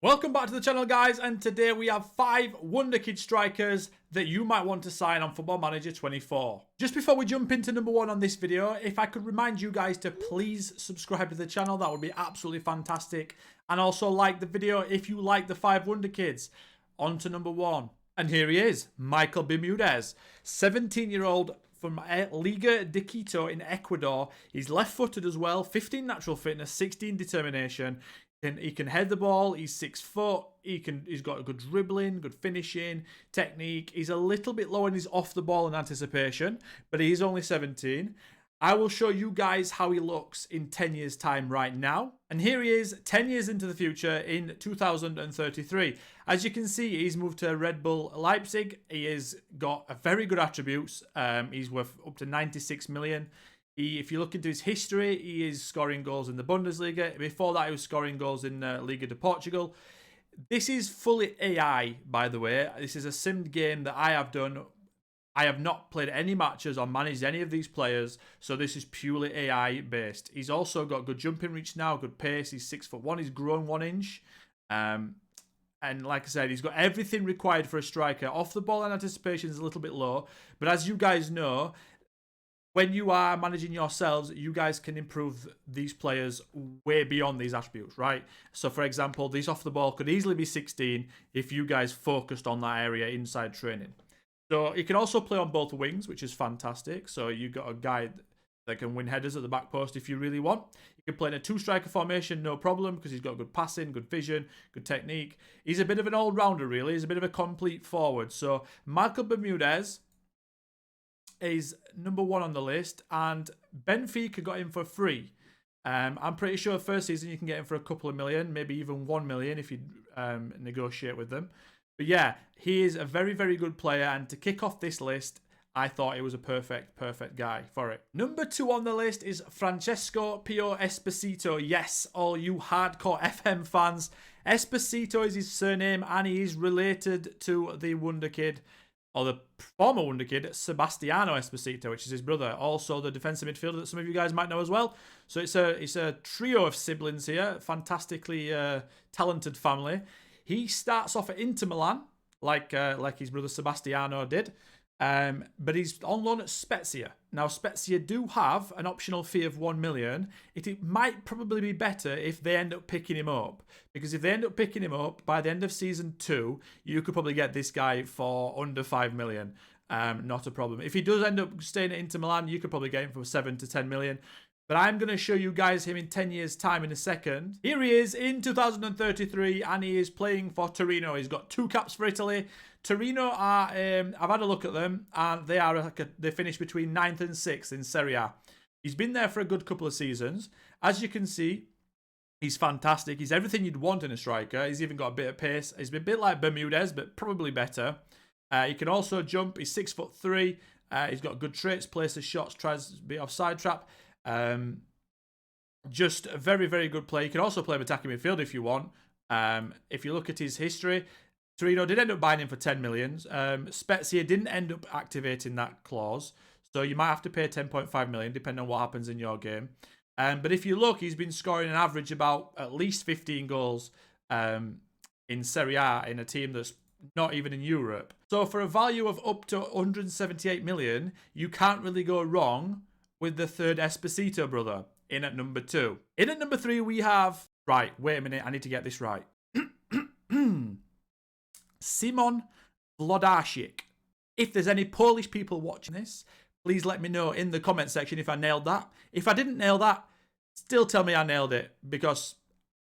Welcome back to the channel, guys, and today we have 5 Wonderkid strikers that you might want to sign on Football Manager 24. Just before we jump into number 1 on this video, if I could remind you guys to please subscribe to the channel, that would be absolutely fantastic. And also like the video if you like the 5 Wonderkids. On to number 1. And here he is, Michael Bermudez, 17-year-old from Liga de Quito in Ecuador. He's left-footed as well, 15 natural fitness, 16 determination. He can head the ball. He's 6 foot. He's got a good dribbling, good finishing, technique. He's a little bit low in his off the ball and anticipation, but he's only 17. I will show you guys how he looks in 10 years' time right now. And here he is, 10 years into the future in 2033. As you can see, he's moved to Red Bull Leipzig. He has got a very good attributes. He's worth up to 96 million. If you look into his history, he is scoring goals in the Bundesliga. Before that, he was scoring goals in Liga de Portugal. This is fully AI, by the way. This is a simmed game that I have done. I have not played any matches or managed any of these players, so this is purely AI based. He's also got good jumping reach now, good pace. He's 6'1". He's grown 1 inch. And like I said, he's got everything required for a striker. Off the ball and anticipation is a little bit low, but as you guys know, when you are managing yourselves, you guys can improve these players way beyond these attributes, right? So, for example, this off the ball could easily be 16 if you guys focused on that area inside training. So, you can also play on both wings, which is fantastic. So, you've got a guy that can win headers at the back post if you really want. You can play in a 2-striker formation, no problem, because he's got good passing, good vision, good technique. He's a bit of an all-rounder, really. He's a bit of a complete forward. So, Michael Bermudez is number 1 on the list, and Benfica got him for free. I'm pretty sure first season you can get him for a couple of million, maybe even 1 million if you negotiate with them. But yeah, he is a very, very good player, and to kick off this list, I thought it was a perfect guy for it. Number 2 on the list is Francesco P Espacito. Yes, all you hardcore FM fans, Espacito is his surname, and he is related to the Wonderkid, or the former Wonderkid, Sebastiano Espacito, which is his brother. Also the defensive midfielder that some of you guys might know as well. So it's a trio of siblings here. Fantastically talented family. He starts off at Inter Milan, like his brother Sebastiano did. But he's on loan at Spezia. Now, Spezia do have an optional fee of 1 million. It might probably be better if they end up picking him up. Because if they end up picking him up, by the end of Season 2, you could probably get this guy for under 5 million. Not a problem. If he does end up staying at Inter Milan, you could probably get him for 7 to 10 million. But I'm going to show you guys him in 10 years' time in a second. Here he is in 2033, and he is playing for Torino. He's got 2 caps for Italy. Torino are, I've had a look at them, and they finish between 9th and 6th in Serie A. He's been there for a good couple of seasons. As you can see, he's fantastic. He's everything you'd want in a striker. He's even got a bit of pace. He's a bit like Bermudez, but probably better. He can also jump. He's 6'3". He's got good traits, places shots, tries to be offside trap. Just a very, very good player. You can also play him attacking midfield if you want. If you look at his history, Torino did end up buying him for 10 million. Spezia didn't end up activating that clause, so you might have to pay 10.5 million depending on what happens in your game. But if you look, he's been scoring an average about at least 15 goals in Serie A in a team that's not even in Europe. So for a value of up to 178 million, you can't really go wrong with the third Espacito brother in at number 2. In at number 3, we have... Right, wait a minute. I need to get this right. Simon Wlodarczyk. If there's any Polish people watching this, please let me know in the comment section if I nailed that. If I didn't nail that, still tell me I nailed it, because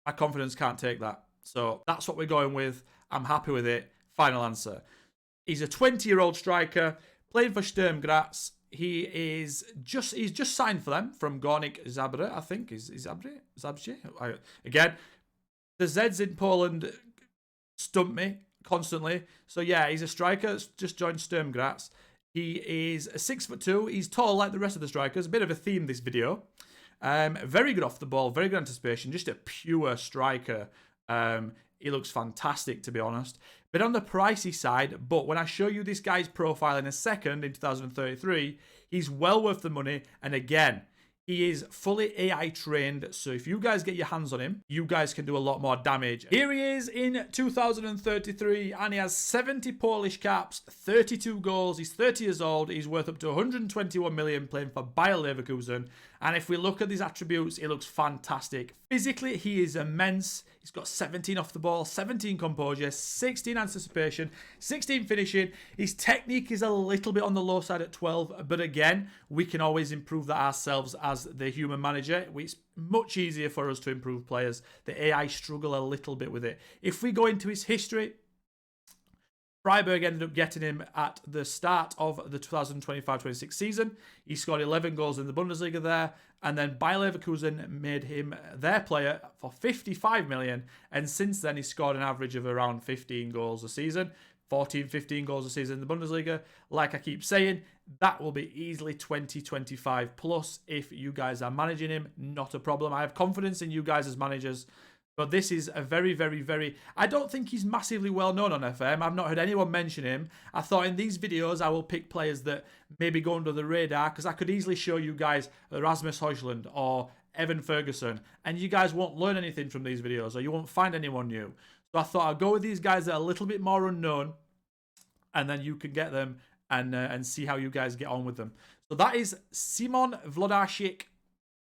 my confidence can't take that. So that's what we're going with. I'm happy with it. Final answer. He's a 20-year-old striker, playing for Sturm Graz. He's just signed for them from Górnik Zabrze, I think. Is Zabrze? Again, the Zs in Poland stump me constantly. So yeah, he's a striker that's just joined Sturm Graz. He is 6'2". He's tall like the rest of the strikers. A bit of a theme this video. Very good off the ball, very good anticipation. Just a pure striker. He looks fantastic, to be honest. Bit on the pricey side, but when I show you this guy's profile in a second, in 2033, he's well worth the money. And again, He is fully AI trained, so if you guys get your hands on him, you guys can do a lot more damage. Here he is in 2033, and he has 70 Polish caps, 32 goals. He's 30 years old. He's worth up to 121 million, playing for Bayer Leverkusen. And if we look at these attributes, he looks fantastic. Physically, he is immense. He's got 17 off the ball, 17 composure, 16 anticipation, 16 finishing. His technique is a little bit on the low side at 12, but again, we can always improve that ourselves as the human manager. It's much easier for us to improve players. The AI struggle a little bit with it. If we go into his history, Freiburg ended up getting him at the start of the 2025-26 season. He scored 11 goals in the Bundesliga there, and then Bayer Leverkusen made him their player for 55 million, and since then he's scored an average of around 15 goals a season, 14, 15 goals a season in the Bundesliga. Like I keep saying, that will be easily 20, 25 plus if you guys are managing him. Not a problem. I have confidence in you guys as managers. But this is a very... I don't think he's massively well known on FM. I've not heard anyone mention him. I thought in these videos I will pick players that maybe go under the radar, because I could easily show you guys Rasmus Højlund or Evan Ferguson, and you guys won't learn anything from these videos, or you won't find anyone new. So I thought I'd go with these guys that are a little bit more unknown, and then you can get them and see how you guys get on with them. So that is Simon Wlodarczyk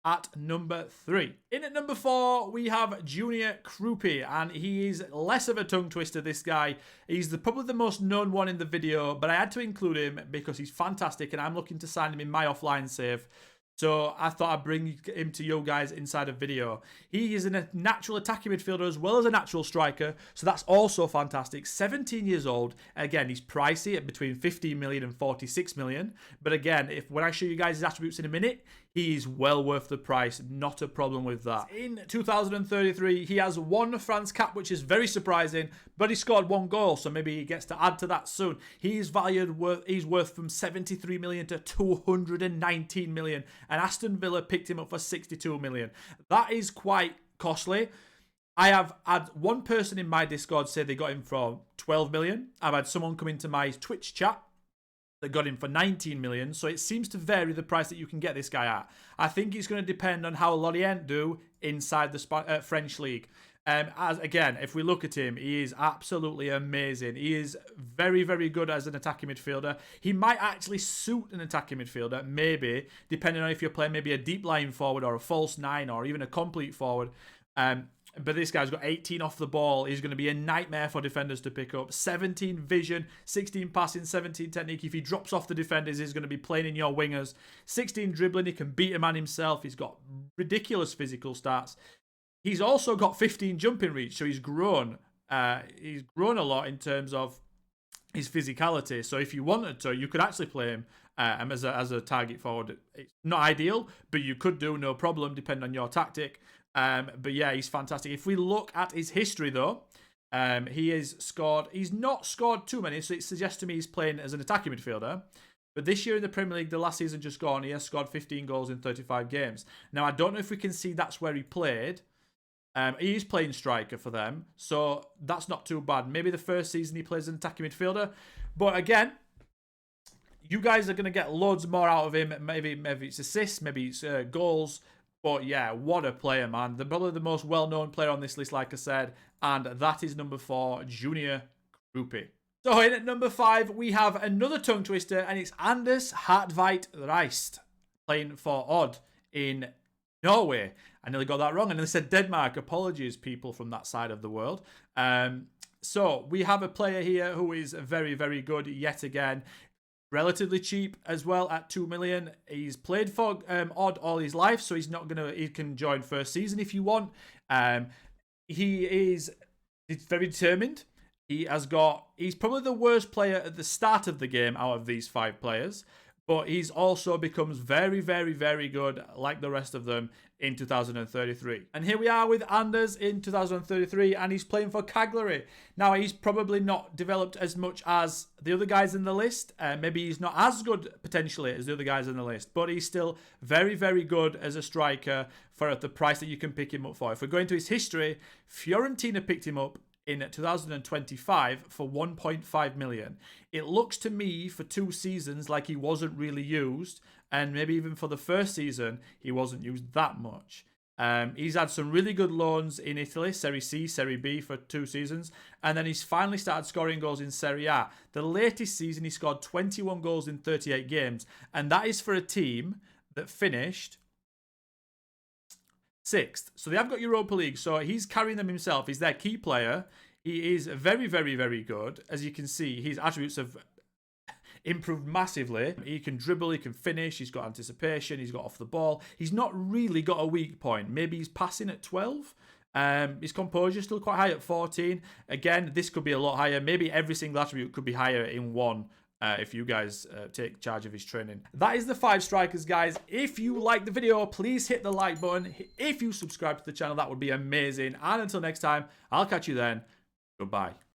at number 3. In at number 4, we have Junior Krupi, and he is less of a tongue twister, this guy. He's probably the most known one in the video, but I had to include him because he's fantastic, and I'm looking to sign him in my offline save. So I thought I'd bring him to you guys inside a video. He is a natural attacking midfielder as well as a natural striker, so that's also fantastic. 17 years old. Again, he's pricey at between 15 million and 46 million. But again, when I show you guys his attributes in a minute, he is well worth the price. Not a problem with that. In 2033, he has 1 France cap, which is very surprising, but he scored 1 goal, so maybe he gets to add to that soon. He's worth from 73 million to 219 million. And Aston Villa picked him up for 62 million. That is quite costly. I have had one person in my Discord say they got him for 12 million. I've had someone come into my Twitch chat that got him for 19 million. So it seems to vary the price that you can get this guy at. I think it's going to depend on how Lorient do inside the French league. Again, if we look at him, he is absolutely amazing. He is very, very good as an attacking midfielder. He might actually suit an attacking midfielder, maybe, depending on if you're playing maybe a deep line forward or a false 9 or even a complete forward. But this guy's got 18 off the ball. He's going to be a nightmare for defenders to pick up. 17 vision, 16 passing, 17 technique. If he drops off the defenders, he's going to be playing in your wingers. 16 dribbling. He can beat a man himself. He's got ridiculous physical stats. He's also got 15 jumping reach, so he's grown. He's grown a lot in terms of his physicality. So if you wanted to, you could actually play him as a target forward. It's not ideal, but you could do, no problem, depending on your tactic. But yeah, he's fantastic. If we look at his history, though, he's not scored too many, so it suggests to me he's playing as an attacking midfielder. But this year in the Premier League, the last season just gone, he has scored 15 goals in 35 games. Now, I don't know if we can see that's where he played. He is playing striker for them, so that's not too bad. Maybe the first season he plays an attacking midfielder. But again, you guys are going to get loads more out of him. Maybe it's assists, maybe it's goals. But yeah, what a player, man. Probably the most well-known player on this list, like I said. And that is number 4, Junior Krupi. So in at number 5, we have another tongue twister, and it's Anders Hartveit Reist, playing for Odd in Norway. I nearly got that wrong. And they said Denmark. Apologies, people from that side of the world. So we have a player here who is very, very good yet again. Relatively cheap as well at 2 million. He's played for Odd all his life, so he's he can join first season if you want. He's very determined. He's probably the worst player at the start of the game out of these 5 players, but he's also becomes very, very, very good like the rest of them in 2033. And here we are with Anders in 2033, and he's playing for Cagliari. Now, he's probably not developed as much as the other guys in the list. Maybe he's not as good, potentially, as the other guys in the list, but he's still very, very good as a striker for the price that you can pick him up for. If we go into his history, Fiorentina picked him up in 2025 for 1.5 million. It looks to me for 2 seasons like he wasn't really used, and maybe even for the first season he wasn't used that much. He's had some really good loans in Italy, Serie C, Serie B for 2 seasons, and then he's finally started scoring goals in Serie A. The latest season he scored 21 goals in 38 games, and that is for a team that finished 6th. So they have got Europa League, so he's carrying them himself. He's their key player. He is very, very, very good. As you can see, his attributes have improved massively. He can dribble, he can finish, he's got anticipation, he's got off the ball. He's not really got a weak point. Maybe he's passing at 12. His composure still quite high at 14. Again, this could be a lot higher. Maybe every single attribute could be higher in one if you guys take charge of his training. That is the 5 strikers, guys. If you like the video, please hit the like button. If you subscribe to the channel, that would be amazing. And until next time, I'll catch you then. Goodbye.